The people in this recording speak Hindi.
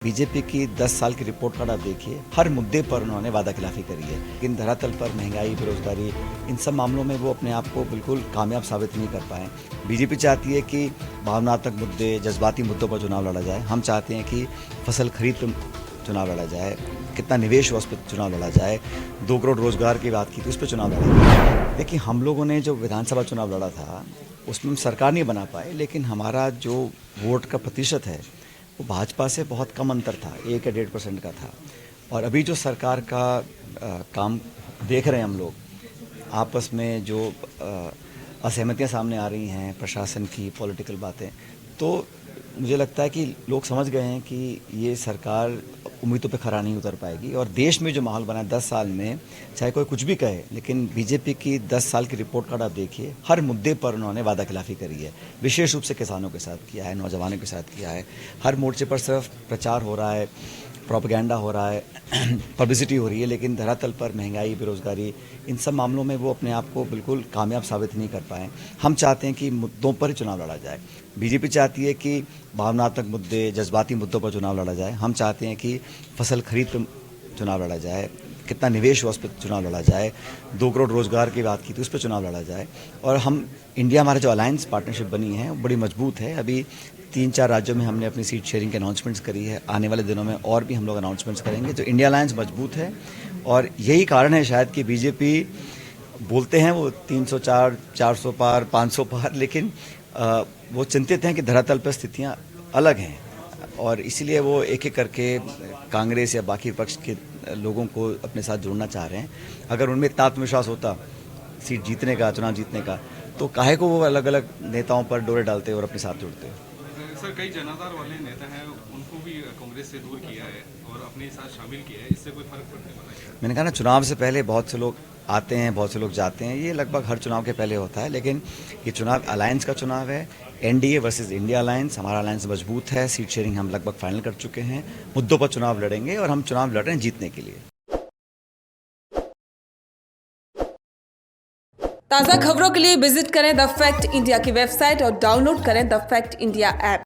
बीजेपी की 10 साल की रिपोर्ट कार्ड आप देखिए, हर मुद्दे पर उन्होंने वादा खिलाफी करी है, लेकिन धरातल पर महंगाई, बेरोजगारी, इन सब मामलों में वो अपने आप को बिल्कुल कामयाब साबित नहीं कर पाए। बीजेपी चाहती है कि भावनात्मक मुद्दे, जज्बाती मुद्दों पर चुनाव लड़ा जाए। हम चाहते हैं कि फसल खरीद पर चुनाव लड़ा जाए, कितना निवेश हुआ उस पर चुनाव लड़ा जाए, 2 करोड़ रोजगार की बात की थी, उस पर चुनाव लड़ा जाए। देखिए, हम लोगों ने जो विधानसभा चुनाव लड़ा था, उसमें हम सरकार नहीं बना पाए, लेकिन हमारा जो वोट का प्रतिशत है वो भाजपा से बहुत कम अंतर था, 1 या 1.5% का था। और अभी जो सरकार का काम देख रहे हैं हम लोग, आपस में जो असहमतियां सामने आ रही हैं, प्रशासन की पॉलिटिकल बातें, तो मुझे लगता है कि लोग समझ गए हैं कि ये सरकार उम्मीदों पे खरा नहीं उतर पाएगी। और देश में जो माहौल बना है 10 साल में, चाहे कोई कुछ भी कहे, लेकिन बीजेपी की 10 साल की रिपोर्ट कार्ड आप देखिए, हर मुद्दे पर उन्होंने वादा खिलाफी करी है। विशेष रूप से किसानों के साथ किया है, नौजवानों के साथ किया है। हर मोर्चे पर सिर्फ प्रचार हो रहा है, प्रोपेगेंडा हो रहा है, पब्लिसिटी हो रही है, लेकिन धरातल पर महंगाई, बेरोजगारी, इन सब मामलों में वो अपने आप को बिल्कुल कामयाब साबित नहीं कर पाए। हम चाहते हैं कि मुद्दों पर ही चुनाव लड़ा जाए। बीजेपी चाहती है कि भावनात्मक मुद्दे, जज्बाती मुद्दों पर चुनाव लड़ा जाए। हम चाहते हैं कि फसल खरीद पर चुनाव लड़ा जाए, कितना निवेश हुआ उस पर चुनाव लड़ा जाए, 2 करोड़ रोजगार की बात की थी, उस पर चुनाव लड़ा जाए। और हम इंडिया, हमारा जो अलायंस पार्टनरशिप बनी है वो बड़ी मजबूत है। अभी 3-4 राज्यों में हमने अपनी सीट शेयरिंग के अनाउंसमेंट्स करी है। आने वाले दिनों में और भी हम लोग अनाउंसमेंट्स करेंगे। तो इंडिया अलायंस मजबूत है और यही कारण है शायद कि बीजेपी बोलते हैं वो 304, 400 पार, 500 पार, लेकिन वो चिंतित हैं कि धरातल पर स्थितियां अलग हैं और इसीलिए वो एक एक करके कांग्रेस या बाकी विपक्ष के लोगों को अपने साथ जोड़ना चाह रहे हैं। अगर उनमें इतना आत्मविश्वास होता सीट जीतने का, चुनाव जीतने का, तो काहे को वो अलग अलग नेताओं पर डोरे डालते और अपने साथ जुड़ते। सर, कई जनाधार वाले नेता हैं, उनको भी कांग्रेस से दूर किया है और अपने साथ शामिल किया है, इससे कोई फर्क पड़ने वाला है? मैंने कहा ना, चुनाव से पहले बहुत से लोग आते हैं, बहुत से लोग जाते हैं, ये लगभग हर चुनाव के पहले होता है। लेकिन ये चुनाव अलायंस का चुनाव है, एनडीए वर्सेस इंडिया अलायंस। हमारा अलायंस मजबूत है, सीट शेयरिंग हम लगभग फाइनल कर चुके हैं, मुद्दों पर चुनाव लड़ेंगे और हम चुनाव लड़ रहे हैं जीतने के लिए। ताज़ा खबरों के लिए विजिट करें द फैक्ट इंडिया की वेबसाइट और डाउनलोड करें द फैक्ट इंडिया ऐप।